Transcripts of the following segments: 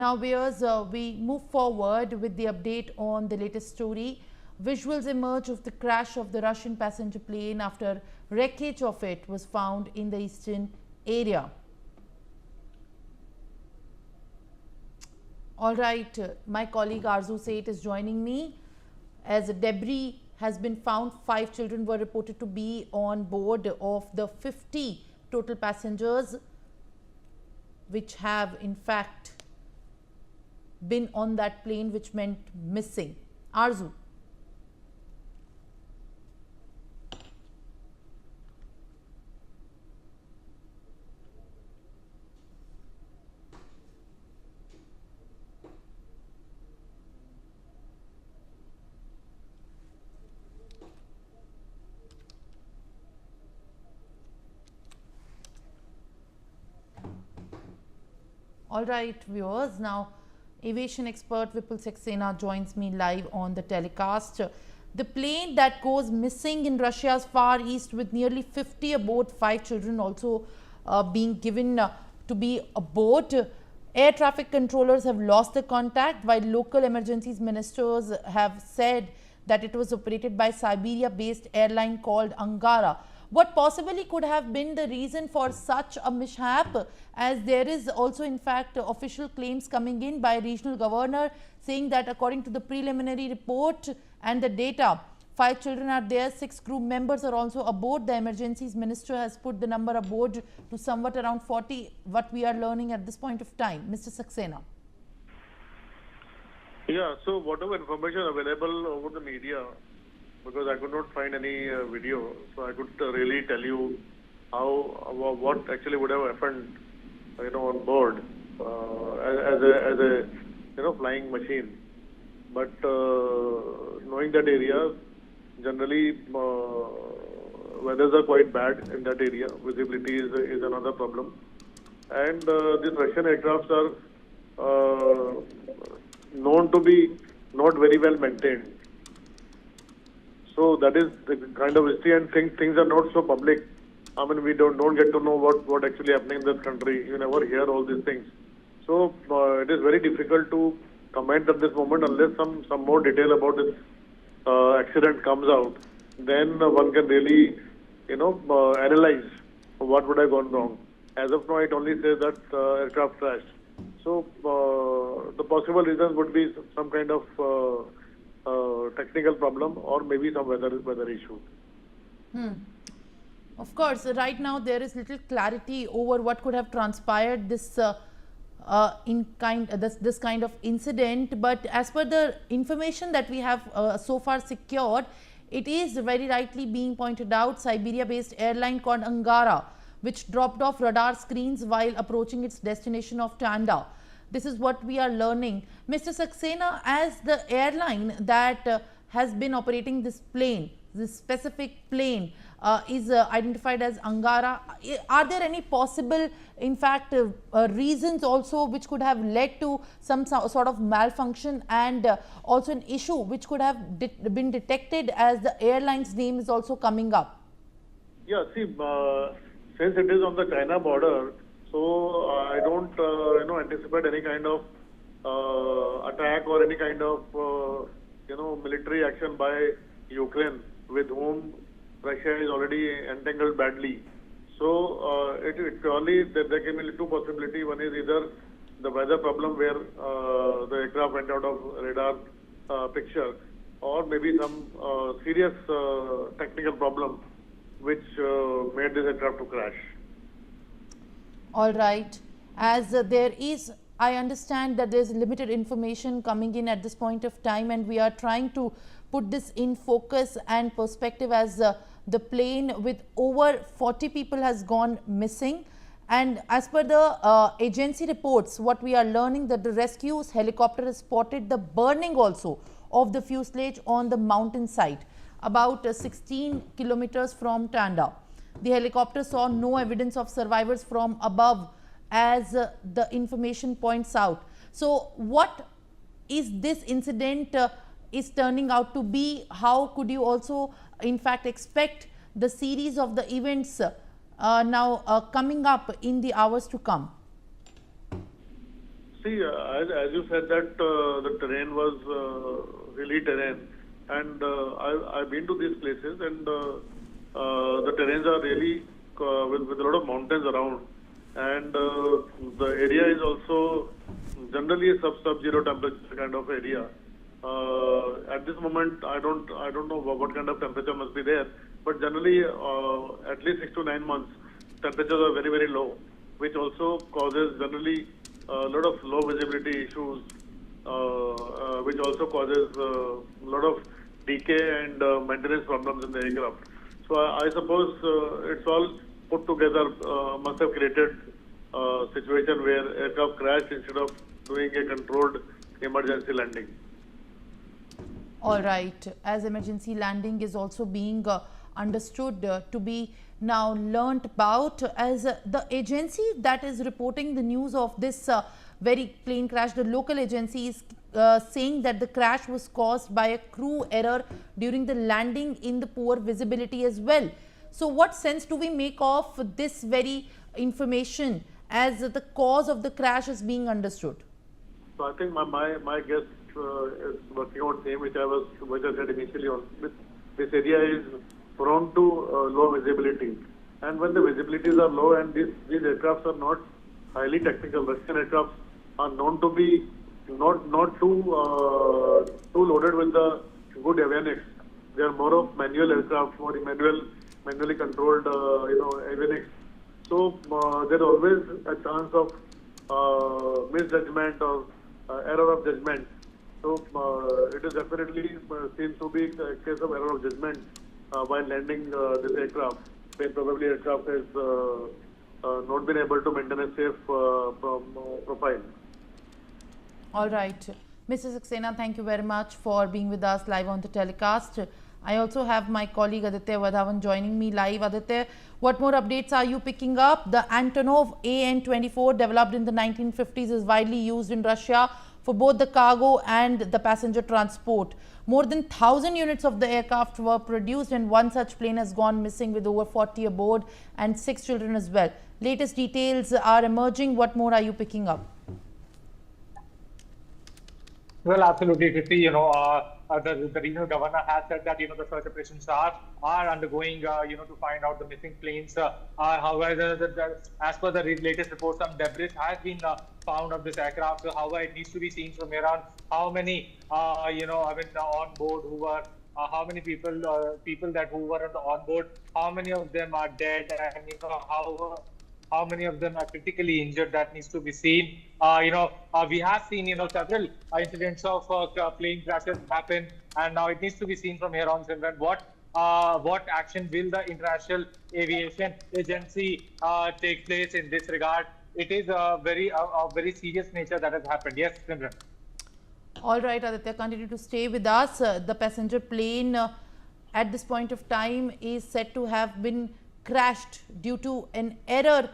Now, viewers, we move forward with the update on the latest story. Visuals emerge of the crash of the Russian passenger plane after wreckage of it was found in the eastern area. All right, my colleague Arzu Seth is joining me. As debris has been found, 5 children were reported to be on board of the 50 total passengers, which have in fact been on that plane, which meant missing. Arzu. All right, viewers, now aviation expert Vipul Saxena joins me live on the telecast. The plane that goes missing in Russia's Far East with nearly 50 aboard, 5 children also being given to be aboard. Air traffic controllers have lost the contact, while local emergencies ministers have said that it was operated by Siberia-based airline called Angara. What possibly could have been the reason for such a mishap, as there is also in fact official claims coming in by regional governor saying that according to the preliminary report and the data, 5 children are there, 6 crew members are also aboard. The emergencies minister has put the number aboard to somewhat around 40, what we are learning at this point of time. Mr. Saxena. Yeah, so whatever information available over the media, because I could not find any video, so I could really tell you what actually would have happened, on board as a flying machine. But knowing that area, generally weathers are quite bad in that area. Visibility is another problem, and these Russian aircrafts are known to be not very well maintained. So that is the kind of history, and things are not so public. I mean, we don't get to know what actually happening in this country. You never hear all these things. So it is very difficult to comment at this moment unless some more detail about this accident comes out. Then one can really, analyze what would have gone wrong. As of now, it only says that aircraft crashed. So the possible reasons would be some kind of technical problem or maybe some weather issue. Of course, right now there is little clarity over what could have transpired this this kind of incident. But as per the information that we have so far secured, it is very rightly being pointed out, Siberia-based airline called Angara, which dropped off radar screens while approaching its destination of Tanda. This is what we are learning. Mr. Saxena, as the airline that has been operating this plane, this specific plane is identified as Angara, are there any possible, in fact, reasons also which could have led to some sort of malfunction, and also an issue which could have been detected as the airline's name is also coming up? Yeah, see, since it is on the China border, so I don't, anticipate any kind of attack or any kind of, military action by Ukraine, with whom Russia is already entangled badly. So it purely there can be two possibilities. One is either the weather problem where the aircraft went out of radar picture, or maybe some serious technical problem which made this aircraft to crash. All right. As there is, I understand that there is limited information coming in at this point of time, and we are trying to put this in focus and perspective, as the plane with over 40 people has gone missing. And as per the agency reports, what we are learning, that the rescue helicopter has spotted the burning also of the fuselage on the mountain side, about 16 kilometers from Tanda. The helicopter saw no evidence of survivors from above, as the information points out. So what is this incident is turning out to be? How could you also in fact expect the series of the events now coming up in the hours to come? See, as you said that the terrain was hilly terrain, and I've been to these places, and the terrains are really with a lot of mountains around, and the area is also generally a sub-zero temperature kind of area. At this moment, I don't know what kind of temperature must be there, but generally at least 6 to 9 months, temperatures are very very low, which also causes generally a lot of low visibility issues, which also causes a lot of decay and maintenance problems in the aircraft. So I suppose it's all put together must have created a situation where aircraft crashed instead of doing a controlled emergency landing. All right, as emergency landing is also being understood to be now learnt about, as the agency that is reporting the news of this very plane crash, the local agency is saying that the crash was caused by a crew error during the landing in the poor visibility as well. So what sense do we make of this very information as the cause of the crash is being understood? So I think my guess is working on same which I said initially on. This area is prone to low visibility, and when the visibilities are low and these aircrafts are not highly technical, Russian aircrafts are known to be not too loaded with the good avionics. They are more of manual aircraft, more manually controlled avionics. So there is always a chance of misjudgment or error of judgment. So it is definitely seems to be a case of error of judgment while landing this aircraft, where probably aircraft has not been able to maintain a safe profile. All right, Mr. Saxena, thank you very much for being with us live on the telecast. I also have my colleague Aditya Vadhavan joining me live. Aditya, what more updates are you picking up? The Antonov AN-24, developed in the 1950s, is widely used in Russia for both the cargo and the passenger transport. More than 1,000 units of the aircraft were produced, and one such plane has gone missing with over 40 aboard and 6 children as well. Latest details are emerging. What more are you picking up? Well, absolutely, Kriti. The regional governor has said that, the search operations are undergoing, to find out the missing planes. However, as per the latest reports, some debris has been found of this aircraft. However, it needs to be seen from here on how many, on board who were, how many people that who were on board, how many of them are dead, and how many of them are critically injured. That needs to be seen. We have seen, several incidents of plane crashes happen, and now it needs to be seen from here on, Simran, what action will the International Aviation Agency take place in this regard. It is a very serious nature that has happened. Yes, Simran. All right, Aditya, continue to stay with us. The passenger plane at this point of time is said to have been crashed due to an error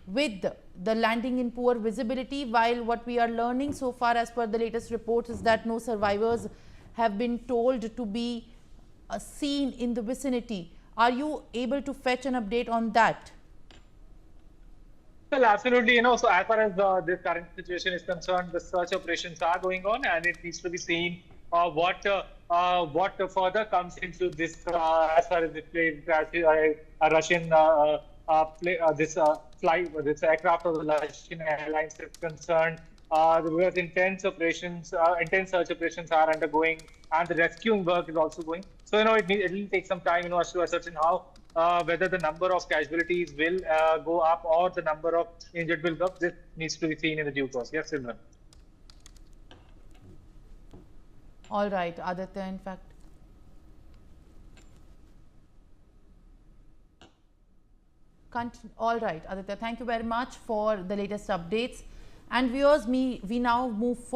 with the landing in poor visibility, while what we are learning so far as per the latest reports is that no survivors have been told to be seen in the vicinity. Are you able to fetch an update on that? Well, absolutely. So as far as this current situation is concerned, the search operations are going on, and it needs to be seen what further comes into this as far as the plane crash, a Russian this aircraft of the Russian Airlines is concerned. Because intense search operations are undergoing, and the rescuing work is also going. So it will take some time as to ascertain how whether the number of casualties will go up or the number of injured will go up. This needs to be seen in the due course. Yes, Simran. All right, Aditya, in fact. All right, Aditya, thank you very much for the latest updates. And viewers, we now move forward.